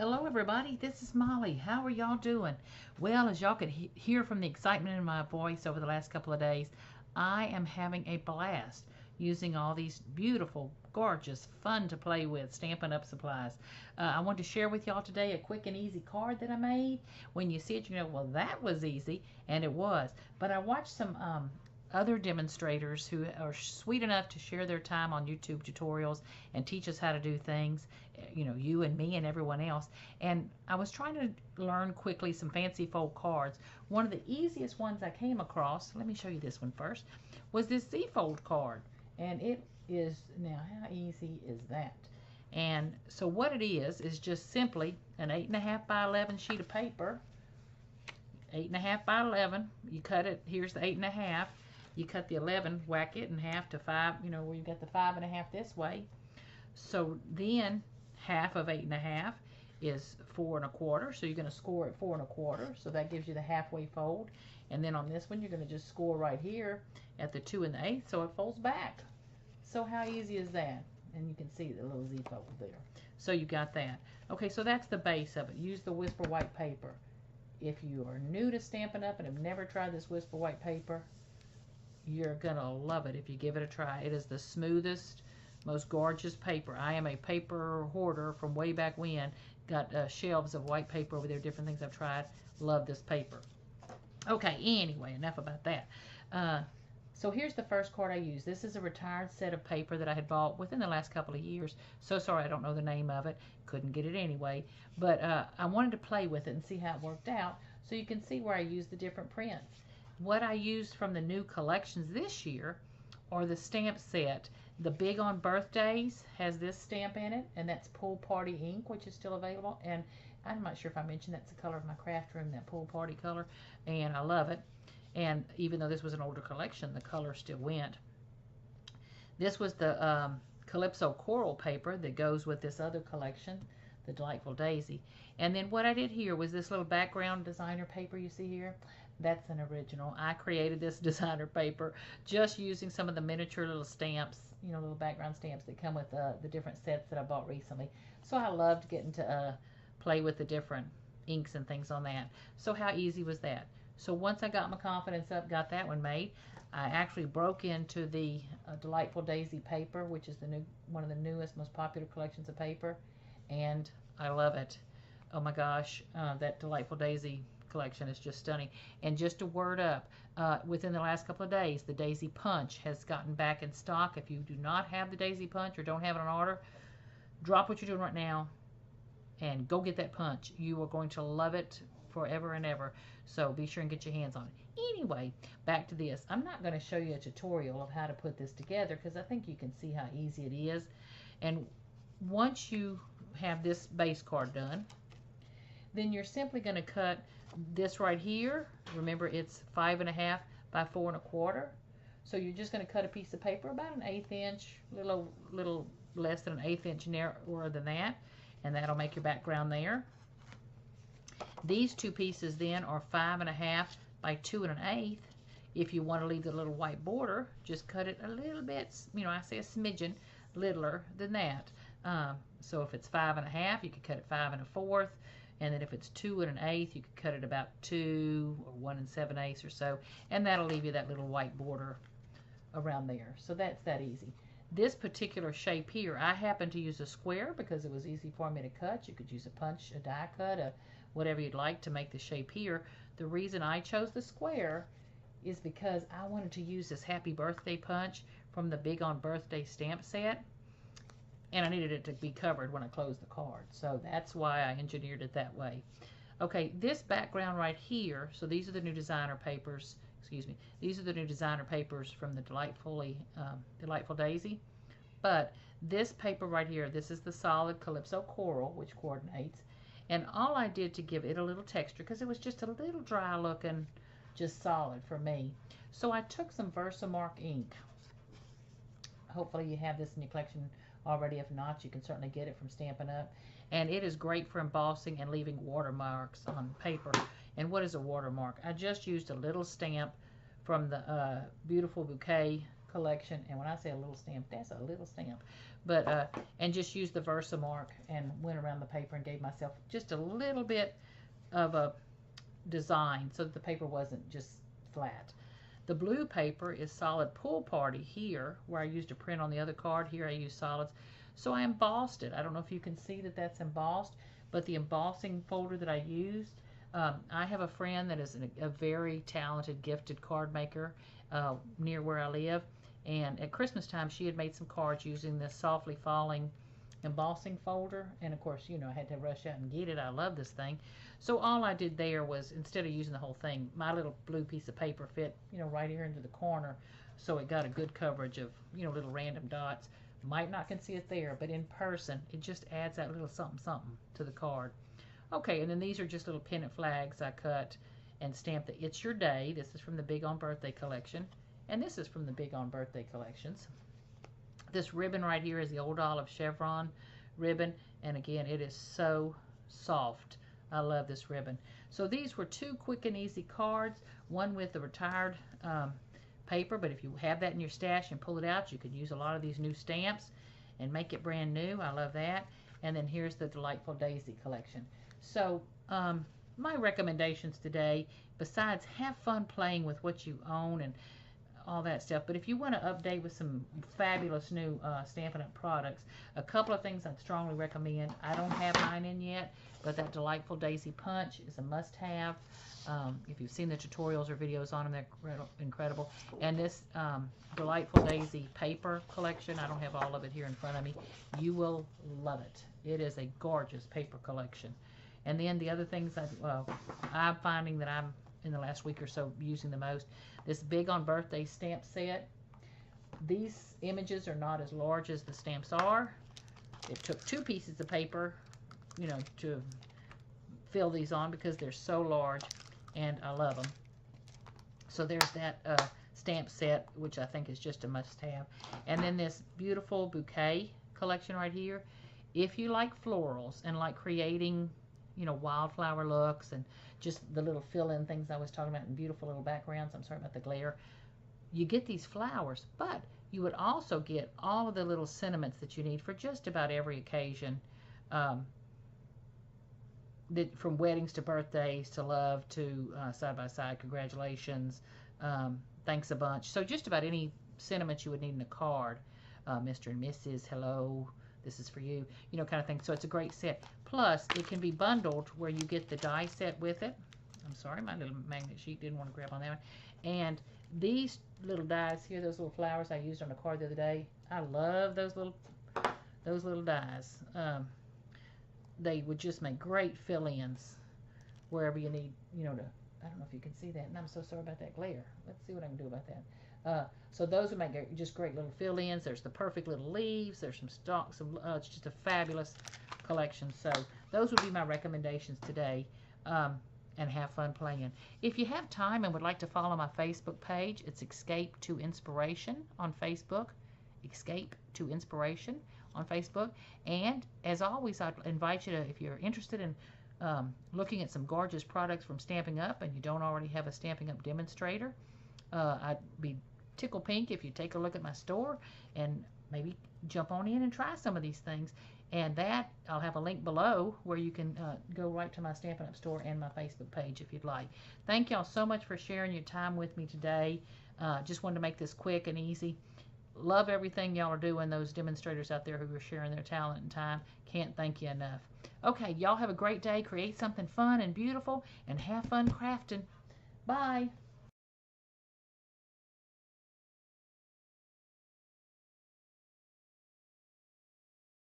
Hello, everybody. This is Molly. How are y'all doing? Well, as y'all could hear from the excitement in my voice over the last couple of days, I am having a blast using all these beautiful, gorgeous, fun to play with Stampin' Up! Supplies. I want to share with y'all today a quick and easy card that I made. When you see it, you know, well, that was easy, and it was. But I watched some other demonstrators who are sweet enough to share their time on YouTube tutorials and teach us how to do things, you know, you and me and everyone else. And I was trying to learn quickly some fancy fold cards. One of the easiest ones I came across, let me show you this one first, was this Z fold card. And it is, now how easy is that? And so what it is just simply an 8.5 by 11 sheet of paper. 8.5 by 11, you cut it, here's the 8.5. You cut the 11, whack it in half to 5, you know, where you got the 5.5 this way. So then half of 8.5 is 4.25, so you're going to score at 4.25, so that gives you the halfway fold. And then on this one, you're going to just score right here at the 2 1/8, so it folds back. So how easy is that? And you can see the little Z fold there. So you got that. Okay, so that's the base of it. Use the Whisper White paper. If you are new to Stampin' Up! And have never tried this Whisper White paper, you're gonna love it if you give it a try. It is the smoothest, most gorgeous paper. I am a paper hoarder from way back when. Got shelves of white paper over there, different things I've tried. Love this paper. Okay, anyway, enough about that. So here's the first card I used. This is a retired set of paper that I had bought within the last couple of years. So sorry I don't know the name of it. Couldn't get it anyway. But I wanted to play with it and see how it worked out. So you can see where I used the different prints. What I used from the new collections this year are the stamp set. The Big on Birthdays has this stamp in it, and that's Pool Party ink, which is still available. And I'm not sure if I mentioned that's the color of my craft room, that Pool Party color, and I love it. And even though this was an older collection, the color still went. This was the Calypso Coral paper that goes with this other collection, the Delightful Daisy. And then what I did here was this little background designer paper you see here. That's an original. I created this designer paper just using some of the miniature little stamps, you know, little background stamps that come with the different sets that I bought recently. So I loved getting to play with the different inks and things on that. So how easy was that? So once I got my confidence up, got that one made, I actually broke into the Delightful Daisy paper, which is one of the newest, most popular collections of paper, and I love it. Oh my gosh, that Delightful Daisy collection is just stunning. And just a word up, within the last couple of days, the Daisy Punch has gotten back in stock. If you do not have the Daisy Punch or don't have it on order, drop what you're doing right now and go get that punch. You are going to love it forever and ever. So be sure and get your hands on it. Anyway, back to this. I'm not going to show you a tutorial of how to put this together because I think you can see how easy it is. And once you have this base card done, then you're simply going to cut this right here. Remember, it's 5.5 by 4.25. So you're just going to cut a piece of paper about an 1/8 inch, little less than an 1/8 inch narrower than that, and that'll make your background there. These two pieces then are 5.5 by 2 1/8. If you want to leave the little white border, just cut it a little bit, you know, I say a smidgen littler than that. So if it's 5.5, you could cut it 5 1/4. And then if it's 2 1/8, you could cut it about 2 or 1 7/8 or so. And that'll leave you that little white border around there. So that's that easy. This particular shape here, I happen to use a square because it was easy for me to cut. You could use a punch, a die cut, whatever you'd like to make the shape here. The reason I chose the square is because I wanted to use this Happy Birthday punch from the Big on Birthday stamp set. And I needed it to be covered when I closed the card. So that's why I engineered it that way. Okay, this background right here, so these are the new designer papers, excuse me, these are the new designer papers from the Delightful Daisy. But this paper right here, this is the solid Calypso Coral, which coordinates. And all I did to give it a little texture, because it was just a little dry looking, just solid for me. So I took some Versamark ink. Hopefully you have this in your collection already. If not, you can certainly get it from Stampin' Up. And it is great for embossing and leaving watermarks on paper. And what is a watermark? I just used a little stamp from the Beautiful Bouquet collection. And when I say a little stamp, that's a little stamp. But and just used the Versamark and went around the paper and gave myself just a little bit of a design so that the paper wasn't just flat. The blue paper is Solid Pool Party here, where I used a print on the other card. Here I use solids. So I embossed it. I don't know if you can see that that's embossed, but the embossing folder that I used, I have a friend that is a very talented, gifted card maker near where I live. And at Christmas time, she had made some cards using this Softly Falling embossing folder. And of course, you know, I had to rush out and get it. I love this thing. So all I did there was, instead of using the whole thing, my little blue piece of paper fit, you know, right here into the corner. So it got a good coverage of, you know, little random dots. Might not can see it there, but in person, it just adds that little something something to the card. Okay, and then these are just little pennant flags I cut and stamped the It's Your Day. This is from the Big on Birthday collection. And this is from the Big on Birthday collections. This ribbon right here is the Old Olive Chevron ribbon. And again, it is so soft. I love this ribbon. So these were 2 quick and easy cards. One with the retired paper, but if you have that in your stash and pull it out, you could use a lot of these new stamps and make it brand new. I love that. And then here's the Delightful Daisy collection. So my recommendations today, besides have fun playing with what you own and all that stuff, but if you want to update with some fabulous new Stampin' Up! Products, a couple of things I'd strongly recommend. I don't have mine in yet, but that Delightful Daisy Punch is a must-have. If you've seen the tutorials or videos on them, they're incredible. And this Delightful Daisy paper collection, I don't have all of it here in front of me. You will love it. It is a gorgeous paper collection. And then the other things I'm finding that I'm in the last week or so using the most, this Big on Birthday stamp set. These images are not as large as the stamps are. It took 2 pieces of paper, you know, to fill these on because they're so large, and I love them. So there's that stamp set, which I think is just a must-have. And then this beautiful bouquet collection right here. If you like florals and like creating, you know, wildflower looks and just the little fill-in things I was talking about and beautiful little backgrounds, I'm sorry about the glare, you get these flowers, but you would also get all of the little sentiments that you need for just about every occasion, from weddings to birthdays to love to side by side, congratulations, thanks a bunch. So just about any sentiments you would need in a card, Mr. and Mrs., hello, this is for you, you know, kind of thing. So it's a great set. Plus, it can be bundled where you get the die set with it. I'm sorry, my little magnet sheet didn't want to grab on that one. And these little dies here, those little flowers I used on a card the other day, I love those little dies. They would just make great fill-ins wherever you need, you know, to, I don't know if you can see that, and I'm so sorry about that glare. Let's see what I can do about that. So those would make just great little fill-ins. There's the perfect little leaves. There's some stalks. It's just a fabulous collection. So those would be my recommendations today, and have fun playing. If you have time and would like to follow my Facebook page, it's Escape to Inspiration on Facebook. Escape to Inspiration on Facebook. And as always, I'd invite you to, if you're interested in looking at some gorgeous products from Stampin' Up! And you don't already have a Stampin' Up! Demonstrator, I'd be tickled pink if you take a look at my store and maybe jump on in and try some of these things. And that, I'll have a link below where you can go right to my Stampin' Up! Store and my Facebook page if you'd like. Thank y'all so much for sharing your time with me today. Just wanted to make this quick and easy. Love everything y'all are doing, those demonstrators out there who are sharing their talent and time. Can't thank you enough. Okay, y'all have a great day. Create something fun and beautiful and have fun crafting. Bye.